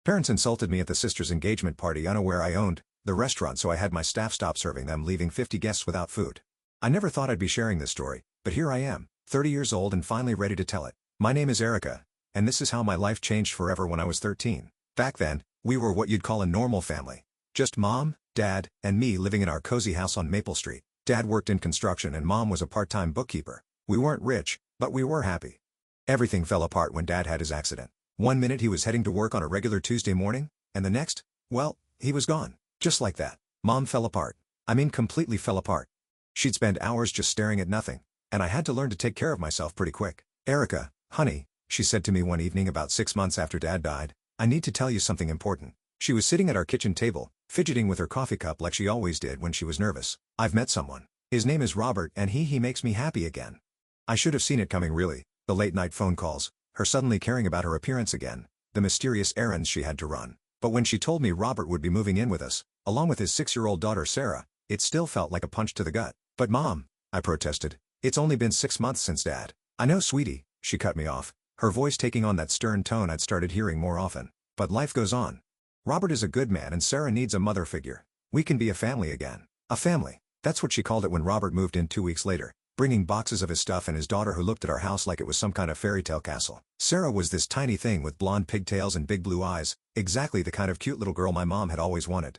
Parents insulted me at the sister's engagement party unaware I owned the restaurant, so I had my staff stop serving them, leaving 50 guests without food. I never thought I'd be sharing this story, but here I am, 30 years old and finally ready to tell it. My name is Erica, and this is how my life changed forever when I was 13. Back then, we were what you'd call a normal family. Just mom, dad, and me living in our cozy house on Maple Street. Dad worked in construction and mom was a part-time bookkeeper. We weren't rich, but we were happy. Everything fell apart when dad had his accident. One minute he was heading to work on a regular Tuesday morning, and the next, well, he was gone. Just like that. Mom fell apart. I mean completely fell apart. She'd spend hours just staring at nothing, and I had to learn to take care of myself pretty quick. Erica, honey, she said to me one evening about 6 months after Dad died, I need to tell you something important. She was sitting at our kitchen table, fidgeting with her coffee cup like she always did when she was nervous. I've met someone. His name is Robert and he makes me happy again. I should have seen it coming really. The late night phone calls, her suddenly caring about her appearance again, the mysterious errands she had to run. But when she told me Robert would be moving in with us, along with his 6-year-old daughter Sarah, it still felt like a punch to the gut. But Mom, I protested, it's only been 6 months since Dad. I know, sweetie, she cut me off, her voice taking on that stern tone I'd started hearing more often. But life goes on. Robert is a good man and Sarah needs a mother figure. We can be a family again. A family. That's what she called it when Robert moved in 2 weeks later, bringing boxes of his stuff and his daughter who looked at our house like it was some kind of fairy tale castle. Sarah was this tiny thing with blonde pigtails and big blue eyes, exactly the kind of cute little girl my mom had always wanted.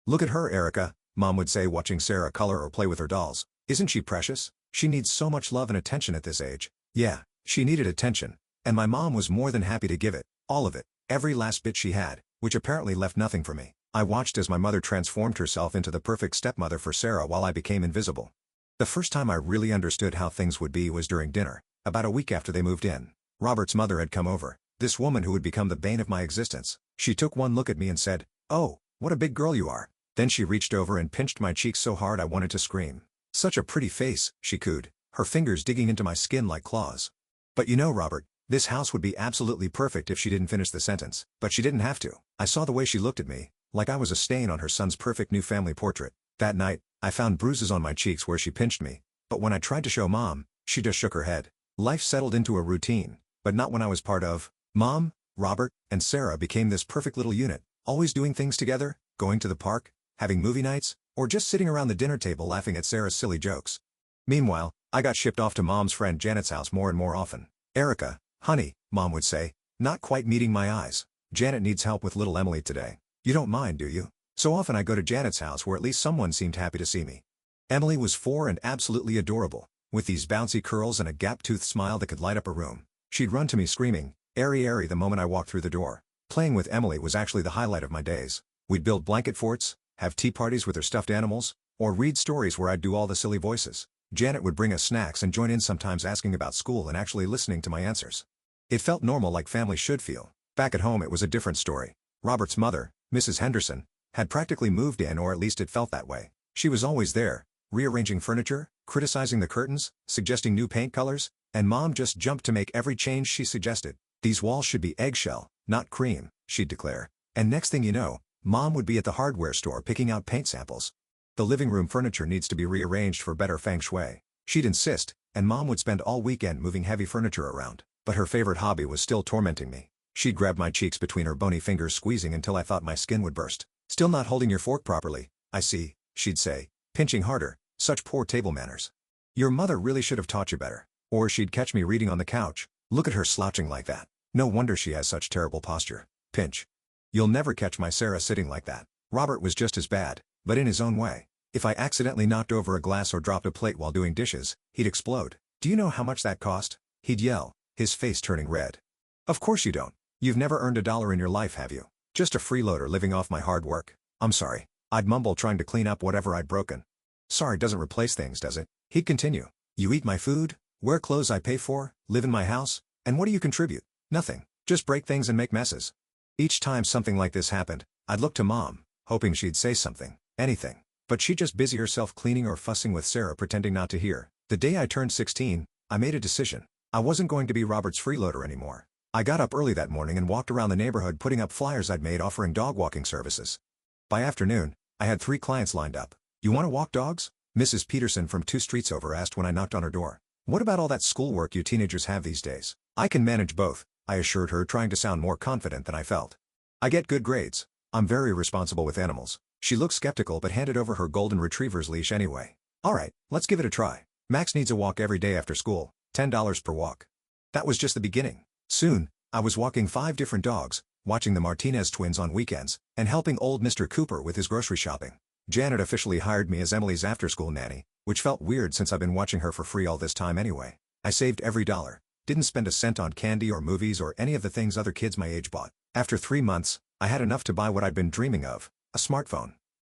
Look at her, Erica, Mom would say watching Sarah color or play with her dolls. Isn't she precious? She needs so much love and attention at this age. Yeah, she needed attention, and my mom was more than happy to give it, all of it, every last bit she had, which apparently left nothing for me. I watched as my mother transformed herself into the perfect stepmother for Sarah while I became invisible. The first time I really understood how things would be was during dinner, about a week after they moved in. Robert's mother had come over, this woman who would become the bane of my existence. She took one look at me and said, "Oh, what a big girl you are." Then she reached over and pinched my cheeks so hard I wanted to scream. "Such a pretty face," she cooed, her fingers digging into my skin like claws. "But you know, Robert, this house would be absolutely perfect if she didn't finish the sentence." But she didn't have to. I saw the way she looked at me, like I was a stain on her son's perfect new family portrait. That night, I found bruises on my cheeks where she pinched me, but when I tried to show Mom, she just shook her head. Life settled into a routine, but not when I was part of. Mom, Robert, and Sarah became this perfect little unit, always doing things together, going to the park, having movie nights, or just sitting around the dinner table laughing at Sarah's silly jokes. Meanwhile, I got shipped off to Mom's friend Janet's house more and more often. "Erica, honey," Mom would say, not quite meeting my eyes, "Janet needs help with little Emily today. You don't mind, do you?" So often I go to Janet's house where at least someone seemed happy to see me. Emily was 4 and absolutely adorable, with these bouncy curls and a gap-toothed smile that could light up a room. She'd run to me screaming, "Airy, airy," the moment I walked through the door. Playing with Emily was actually the highlight of my days. We'd build blanket forts, have tea parties with her stuffed animals, or read stories where I'd do all the silly voices. Janet would bring us snacks and join in, sometimes asking about school and actually listening to my answers. It felt normal, like family should feel. Back at home it was a different story. Robert's mother, Mrs. Henderson, had practically moved in, or at least it felt that way. She was always there, rearranging furniture, criticizing the curtains, suggesting new paint colors, and Mom just jumped to make every change she suggested. "These walls should be eggshell, not cream," she'd declare. And next thing you know, Mom would be at the hardware store picking out paint samples. "The living room furniture needs to be rearranged for better feng shui," she'd insist, and Mom would spend all weekend moving heavy furniture around. But her favorite hobby was still tormenting me. She'd grab my cheeks between her bony fingers, squeezing until I thought my skin would burst. "Still not holding your fork properly, I see," she'd say, pinching harder. "Such poor table manners. Your mother really should have taught you better." Or she'd catch me reading on the couch. "Look at her slouching like that. No wonder she has such terrible posture." Pinch. "You'll never catch my Sarah sitting like that." Robert was just as bad, but in his own way. If I accidentally knocked over a glass or dropped a plate while doing dishes, he'd explode. "Do you know how much that cost?" he'd yell, his face turning red. "Of course you don't. You've never earned $1 in your life, have you? Just a freeloader living off my hard work." "I'm sorry," I'd mumble, trying to clean up whatever I'd broken. "Sorry doesn't replace things, does it?" he'd continue. "You eat my food, wear clothes I pay for, live in my house, and what do you contribute? Nothing. Just break things and make messes." Each time something like this happened, I'd look to Mom, hoping she'd say something, anything. But she'd just busy herself cleaning or fussing with Sarah, pretending not to hear. The day I turned 16, I made a decision. I wasn't going to be Robert's freeloader anymore. I got up early that morning and walked around the neighborhood putting up flyers I'd made offering dog walking services. By afternoon, I had 3 clients lined up. "You want to walk dogs?" Mrs. Peterson from 2 streets over asked when I knocked on her door. "What about all that schoolwork you teenagers have these days?" "I can manage both," I assured her, trying to sound more confident than I felt. I get good grades. I'm very responsible with animals. She looked skeptical but handed over her golden retriever's leash anyway. Alright, let's give it a try. Max needs a walk every day after school, $10 per walk. That was just the beginning. Soon, I was walking 5 different dogs, watching the Martinez twins on weekends, and helping old Mr. Cooper with his grocery shopping. Janet officially hired me as Emily's after-school nanny, which felt weird since I've been watching her for free all this time anyway. I saved every dollar, didn't spend a cent on candy or movies or any of the things other kids my age bought. After 3 months, I had enough to buy what I'd been dreaming of, a smartphone.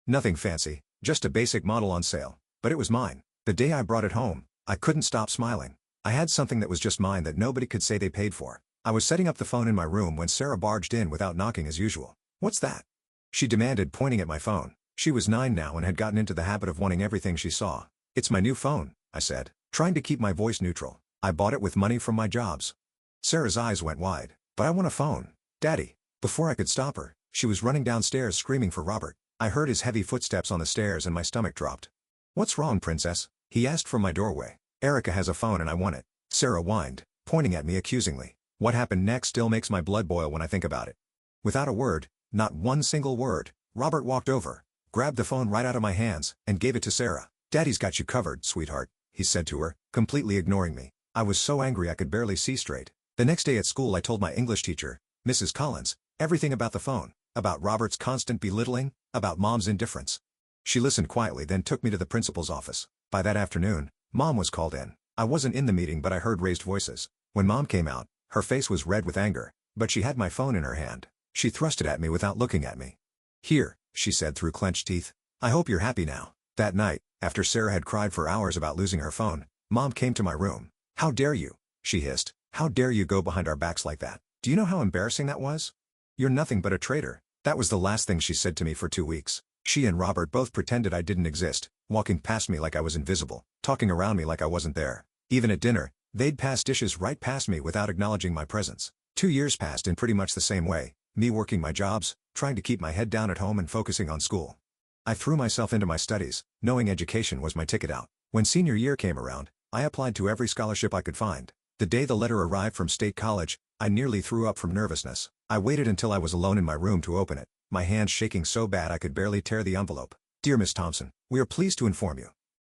Nothing fancy, just a basic model on sale, but it was mine. The day I brought it home, I couldn't stop smiling. I had something that was just mine that nobody could say they paid for. I was setting up the phone in my room when Sarah barged in without knocking as usual. "What's that?" she demanded, pointing at my phone. She was 9 now and had gotten into the habit of wanting everything she saw. "It's my new phone," I said, trying to keep my voice neutral. "I bought it with money from my jobs." Sarah's eyes went wide. "But I want a phone, Daddy." Before I could stop her, she was running downstairs screaming for Robert. I heard his heavy footsteps on the stairs and my stomach dropped. "What's wrong, Princess?" he asked from my doorway. "Erica has a phone and I want it," Sarah whined, pointing at me accusingly. What happened next still makes my blood boil when I think about it. Without a word, not one single word, Robert walked over, grabbed the phone right out of my hands, and gave it to Sarah. "Daddy's got you covered, sweetheart," he said to her, completely ignoring me. I was so angry I could barely see straight. The next day at school I told my English teacher, Mrs. Collins, everything about the phone, about Robert's constant belittling, about Mom's indifference. She listened quietly, then took me to the principal's office. By that afternoon, Mom was called in. I wasn't in the meeting but I heard raised voices. When Mom came out, her face was red with anger, but she had my phone in her hand. She thrust it at me without looking at me. "Here," she said through clenched teeth. "I hope you're happy now." That night, after Sarah had cried for hours about losing her phone, Mom came to my room. "How dare you?" she hissed. "How dare you go behind our backs like that? Do you know how embarrassing that was? You're nothing but a traitor." That was the last thing she said to me for 2 weeks. She and Robert both pretended I didn't exist, walking past me like I was invisible, talking around me like I wasn't there. Even at dinner, they'd pass dishes right past me without acknowledging my presence. 2 years passed in pretty much the same way, me working my jobs, trying to keep my head down at home and focusing on school. I threw myself into my studies, knowing education was my ticket out. When senior year came around, I applied to every scholarship I could find. The day the letter arrived from State College, I nearly threw up from nervousness. I waited until I was alone in my room to open it, my hands shaking so bad I could barely tear the envelope. "Dear Miss Thompson, we are pleased to inform you."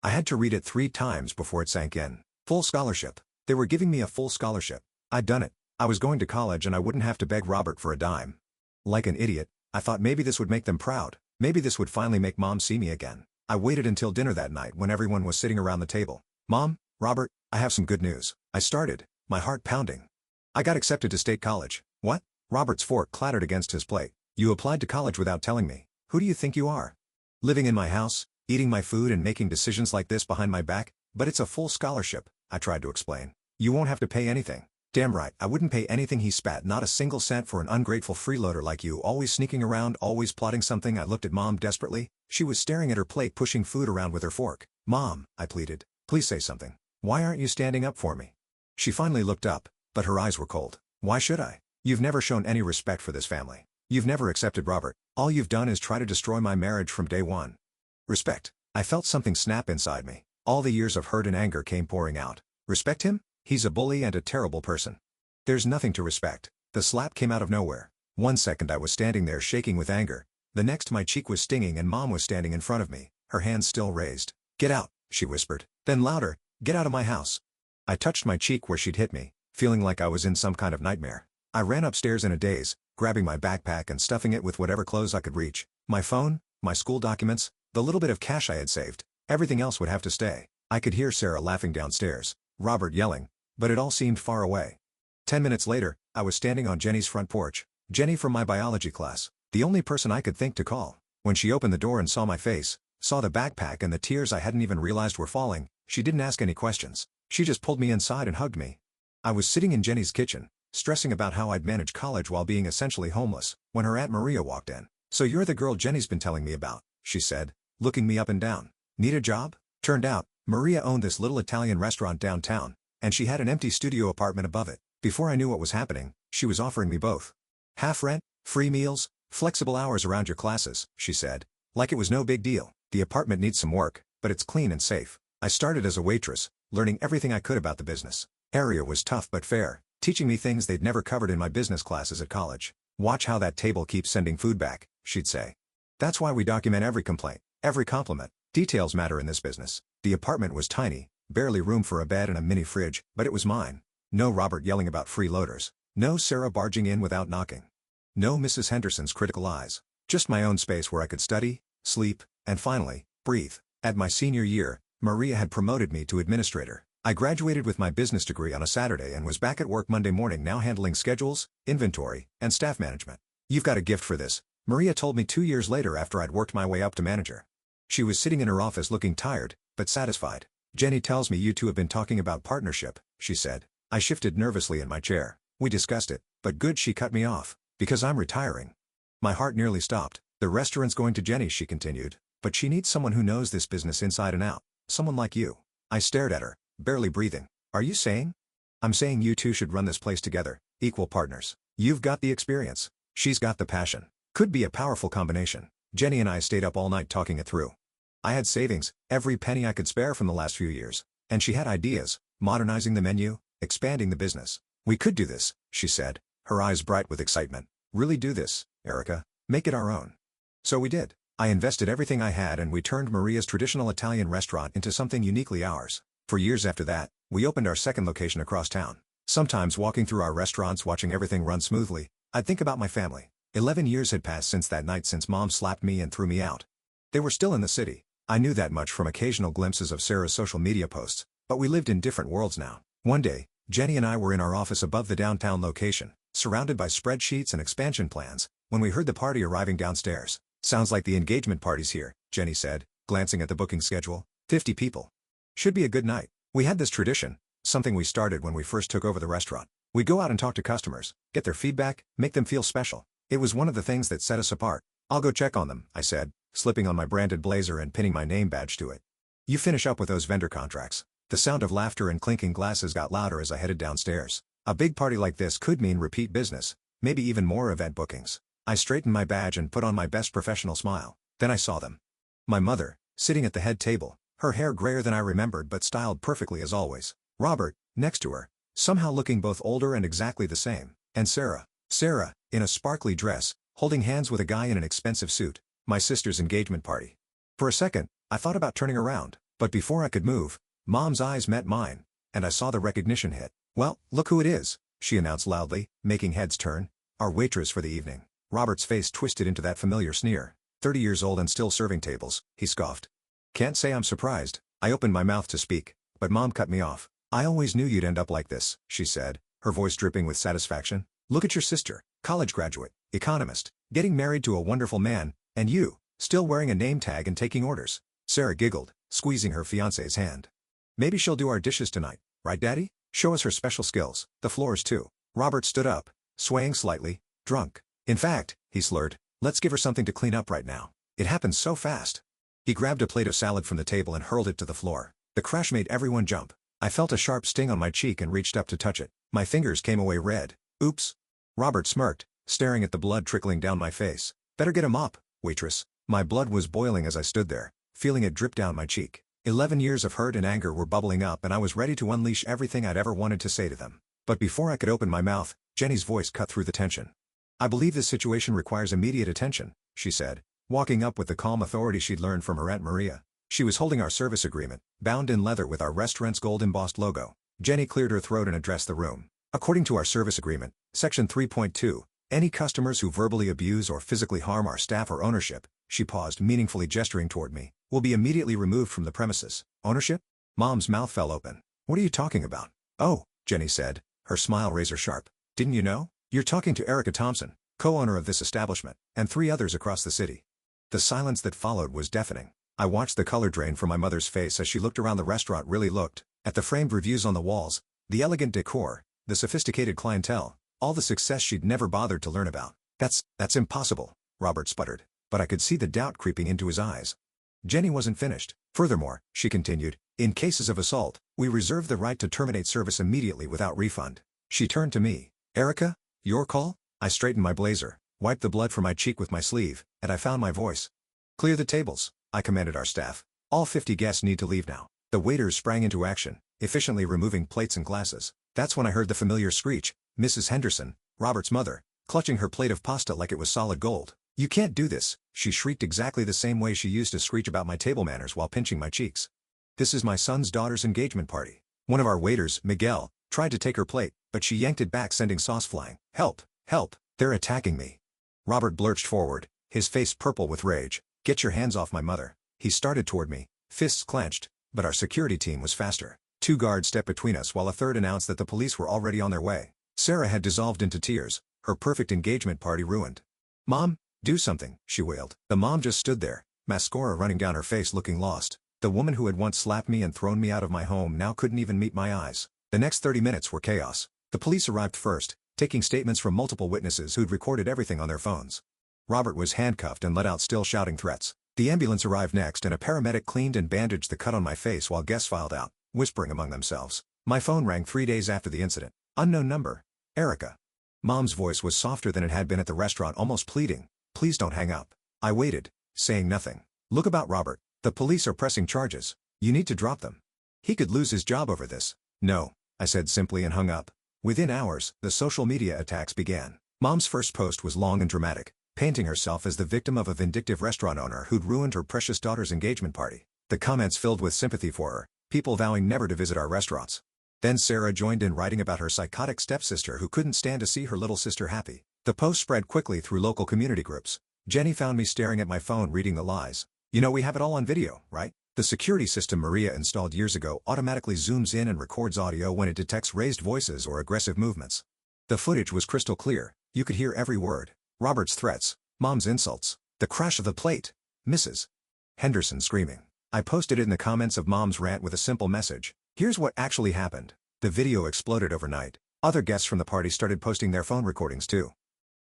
I had to read it 3 times before it sank in. Full scholarship. They were giving me a full scholarship. I'd done it. I was going to college and I wouldn't have to beg Robert for a dime. Like an idiot, I thought maybe this would make them proud. Maybe this would finally make Mom see me again. I waited until dinner that night when everyone was sitting around the table. "Mom, Robert, I have some good news," I started, my heart pounding. "I got accepted to State College." "What?" Robert's fork clattered against his plate. "You applied to college without telling me. Who do you think you are? Living in my house, eating my food and making decisions like this behind my back? But it's a full scholarship," I tried to explain. "You won't have to pay anything." "Damn right, I wouldn't pay anything," he spat. "Not a single cent for an ungrateful freeloader like you, always sneaking around, always plotting something." I looked at Mom desperately. She was staring at her plate, pushing food around with her fork. "Mom," I pleaded, "please say something. Why aren't you standing up for me?" She finally looked up, but her eyes were cold. "Why should I? You've never shown any respect for this family. You've never accepted Robert. All you've done is try to destroy my marriage from day one." Respect. I felt something snap inside me. All the years of hurt and anger came pouring out. Respect him? He's a bully and a terrible person. There's nothing to respect. The slap came out of nowhere. 1 second I was standing there shaking with anger. The next my cheek was stinging and Mom was standing in front of me, her hands still raised. "Get out," she whispered. Then louder, "Get out of my house." I touched my cheek where she'd hit me, feeling like I was in some kind of nightmare. I ran upstairs in a daze, grabbing my backpack and stuffing it with whatever clothes I could reach. My phone, my school documents, the little bit of cash I had saved. Everything else would have to stay. I could hear Sarah laughing downstairs, Robert yelling, but it all seemed far away. 10 minutes later, I was standing on Jenny's front porch. Jenny from my biology class, the only person I could think to call. When she opened the door and saw my face, saw the backpack and the tears I hadn't even realized were falling, she didn't ask any questions. She just pulled me inside and hugged me. I was sitting in Jenny's kitchen, stressing about how I'd manage college while being essentially homeless, when her Aunt Maria walked in. "So you're the girl Jenny's been telling me about," she said, looking me up and down. "Need a job?" Turned out, Maria owned this little Italian restaurant downtown, and she had an empty studio apartment above it. Before I knew what was happening, she was offering me both. "Half rent, free meals, flexible hours around your classes," she said. Like it was no big deal. "The apartment needs some work, but it's clean and safe." I started as a waitress, learning everything I could about the business. Area was tough but fair, teaching me things they'd never covered in my business classes at college. "Watch how that table keeps sending food back," she'd say. "That's why we document every complaint, every compliment. Details matter in this business." The apartment was tiny, barely room for a bed and a mini fridge, but it was mine. No Robert yelling about freeloaders. No Sarah barging in without knocking. No Mrs. Henderson's critical eyes. Just my own space where I could study, sleep, and finally, breathe. At my senior year, Maria had promoted me to administrator. I graduated with my business degree on a Saturday and was back at work Monday morning, now handling schedules, inventory, and staff management. "You've got a gift for this," Maria told me 2 years later after I'd worked my way up to manager. She was sitting in her office looking tired, but satisfied. "Jenny tells me you two have been talking about partnership," she said. I shifted nervously in my chair. "We discussed it, but good," she cut me off. "Because I'm retiring." My heart nearly stopped. "The restaurant's going to Jenny," she continued. "But she needs someone who knows this business inside and out. Someone like you." I stared at her, barely breathing. "Are you saying?" "I'm saying you two should run this place together, equal partners. You've got the experience. She's got the passion. Could be a powerful combination." Jenny and I stayed up all night talking it through. I had savings, every penny I could spare from the last few years. And she had ideas, modernizing the menu, expanding the business. "We could do this," she said, her eyes bright with excitement. "Really do this, Erica. Make it our own." So we did. I invested everything I had and we turned Maria's traditional Italian restaurant into something uniquely ours. For years after that, we opened our second location across town. Sometimes walking through our restaurants watching everything run smoothly, I'd think about my family. 11 years had passed since that night since Mom slapped me and threw me out. They were still in the city. I knew that much from occasional glimpses of Sarah's social media posts, but we lived in different worlds now. One day, Jenny and I were in our office above the downtown location, surrounded by spreadsheets and expansion plans, when we heard the party arriving downstairs. "Sounds like the engagement party's here," Jenny said, glancing at the booking schedule. 50 people. Should be a good night." We had this tradition, something we started when we first took over the restaurant. We'd go out and talk to customers, get their feedback, make them feel special. It was one of the things that set us apart. "I'll go check on them," I said, slipping on my branded blazer and pinning my name badge to it. "You finish up with those vendor contracts." The sound of laughter and clinking glasses got louder as I headed downstairs. A big party like this could mean repeat business, maybe even more event bookings. I straightened my badge and put on my best professional smile. Then I saw them. My mother, sitting at the head table, her hair grayer than I remembered but styled perfectly as always. Robert, next to her, somehow looking both older and exactly the same. And Sarah, in a sparkly dress, holding hands with a guy in an expensive suit. My sister's engagement party. For a second, I thought about turning around, but before I could move, Mom's eyes met mine, and I saw the recognition hit. "Well, look who it is," she announced loudly, making heads turn. "Our waitress for the evening." Robert's face twisted into that familiar sneer. 30 years old and still serving tables, he scoffed. "Can't say I'm surprised." I opened my mouth to speak, but Mom cut me off. "I always knew you'd end up like this," she said, her voice dripping with satisfaction. "Look at your sister, college graduate, economist, getting married to a wonderful man, and you, still wearing a name tag and taking orders." Sarah giggled, squeezing her fiancé's hand. "Maybe she'll do our dishes tonight, right Daddy? Show us her special skills, the floors too." Robert stood up, swaying slightly, drunk. "In fact," he slurred, "let's give her something to clean up right now. It happens so fast." He grabbed a plate of salad from the table and hurled it to the floor. The crash made everyone jump. I felt a sharp sting on my cheek and reached up to touch it. My fingers came away red. "Oops." Robert smirked, staring at the blood trickling down my face. "Better get a mop, waitress." My blood was boiling as I stood there, feeling it drip down my cheek. 11 years of hurt and anger were bubbling up and I was ready to unleash everything I'd ever wanted to say to them. But before I could open my mouth, Jenny's voice cut through the tension. "I believe this situation requires immediate attention," she said, walking up with the calm authority she'd learned from her Aunt Maria. She was holding our service agreement, bound in leather with our restaurant's gold-embossed logo. Jenny cleared her throat and addressed the room. "According to our service agreement, Section 3.2, any customers who verbally abuse or physically harm our staff or ownership," she paused, meaningfully gesturing toward me, "will be immediately removed from the premises." "Ownership?" Mom's mouth fell open. "What are you talking about?" "Oh," Jenny said, her smile razor sharp. "Didn't you know? You're talking to Erica Thompson, co-owner of this establishment, and 3 others across the city." The silence that followed was deafening. I watched the color drain from my mother's face as she looked around the restaurant, really looked, at the framed reviews on the walls, the elegant decor, the sophisticated clientele, all the success she'd never bothered to learn about. That's impossible," Robert sputtered, but I could see the doubt creeping into his eyes. Jenny wasn't finished. "Furthermore," she continued, "in cases of assault, we reserve the right to terminate service immediately without refund." She turned to me. "Erica, your call?" I straightened my blazer, wiped the blood from my cheek with my sleeve, and I found my voice. "Clear the tables," I commanded our staff. "All 50 guests need to leave now." The waiters sprang into action, efficiently removing plates and glasses. That's when I heard the familiar screech. Mrs. Henderson, Robert's mother, clutching her plate of pasta like it was solid gold. "You can't do this," she shrieked exactly the same way she used to screech about my table manners while pinching my cheeks. "This is my son's daughter's engagement party." One of our waiters, Miguel, tried to take her plate, but she yanked it back, sending sauce flying. "Help! Help! They're attacking me!" Robert lurched forward, his face purple with rage. "Get your hands off my mother." He started toward me, fists clenched, but our security team was faster. 2 guards stepped between us while a third announced that the police were already on their way. Sarah had dissolved into tears, her perfect engagement party ruined. "Mom, do something," she wailed. The mom just stood there, mascara running down her face, looking lost. The woman who had once slapped me and thrown me out of my home now couldn't even meet my eyes. The next 30 minutes were chaos. The police arrived first, taking statements from multiple witnesses who'd recorded everything on their phones. Robert was handcuffed and let out, still shouting threats. The ambulance arrived next and a paramedic cleaned and bandaged the cut on my face while guests filed out, whispering among themselves. My phone rang 3 days after the incident. Unknown number. Erica. Mom's voice was softer than it had been at the restaurant, almost pleading. "Please don't hang up." I waited, saying nothing. "Look about Robert. The police are pressing charges. You need to drop them. He could lose his job over this." "No," I said simply and hung up. Within hours, the social media attacks began. Mom's first post was long and dramatic, painting herself as the victim of a vindictive restaurant owner who'd ruined her precious daughter's engagement party. The comments filled with sympathy for her, people vowing never to visit our restaurants. Then Sarah joined in, writing about her psychotic stepsister who couldn't stand to see her little sister happy. The post spread quickly through local community groups. Jenny found me staring at my phone reading the lies. "You know we have it all on video, right? The security system Maria installed years ago automatically zooms in and records audio when it detects raised voices or aggressive movements." The footage was crystal clear. You could hear every word. Robert's threats, Mom's insults, the crash of the plate, Mrs. Henderson screaming. I posted it in the comments of Mom's rant with a simple message. "Here's what actually happened." The video exploded overnight. Other guests from the party started posting their phone recordings too.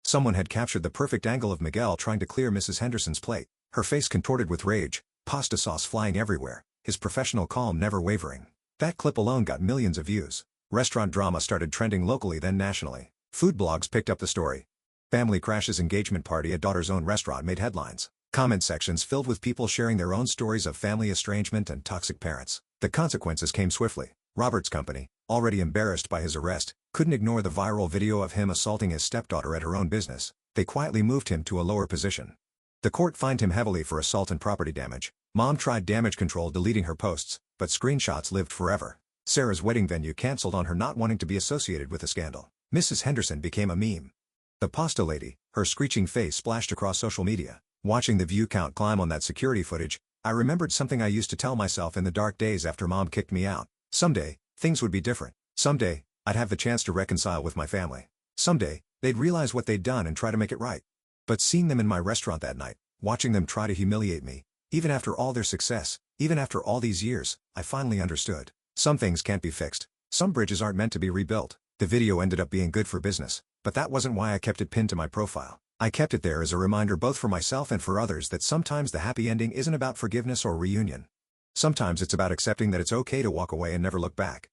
Someone had captured the perfect angle of Miguel trying to clear Mrs. Henderson's plate, her face contorted with rage, pasta sauce flying everywhere, his professional calm never wavering. That clip alone got millions of views. Restaurant drama started trending locally, then nationally. Food blogs picked up the story. Family crashes engagement party at daughter's own restaurant made headlines. Comment sections filled with people sharing their own stories of family estrangement and toxic parents. The consequences came swiftly. Robert's company, already embarrassed by his arrest, couldn't ignore the viral video of him assaulting his stepdaughter at her own business. They quietly moved him to a lower position. The court fined him heavily for assault and property damage. Mom tried damage control, deleting her posts, but screenshots lived forever. Sarah's wedding venue canceled on her not wanting to be associated with the scandal. Mrs. Henderson became a meme. The pasta lady, her screeching face splashed across social media. Watching the view count climb on that security footage, I remembered something I used to tell myself in the dark days after Mom kicked me out. Someday, things would be different. Someday, I'd have the chance to reconcile with my family. Someday, they'd realize what they'd done and try to make it right. But seeing them in my restaurant that night, watching them try to humiliate me, even after all their success, even after all these years, I finally understood. Some things can't be fixed. Some bridges aren't meant to be rebuilt. The video ended up being good for business, but that wasn't why I kept it pinned to my profile. I kept it there as a reminder both for myself and for others that sometimes the happy ending isn't about forgiveness or reunion. Sometimes it's about accepting that it's okay to walk away and never look back.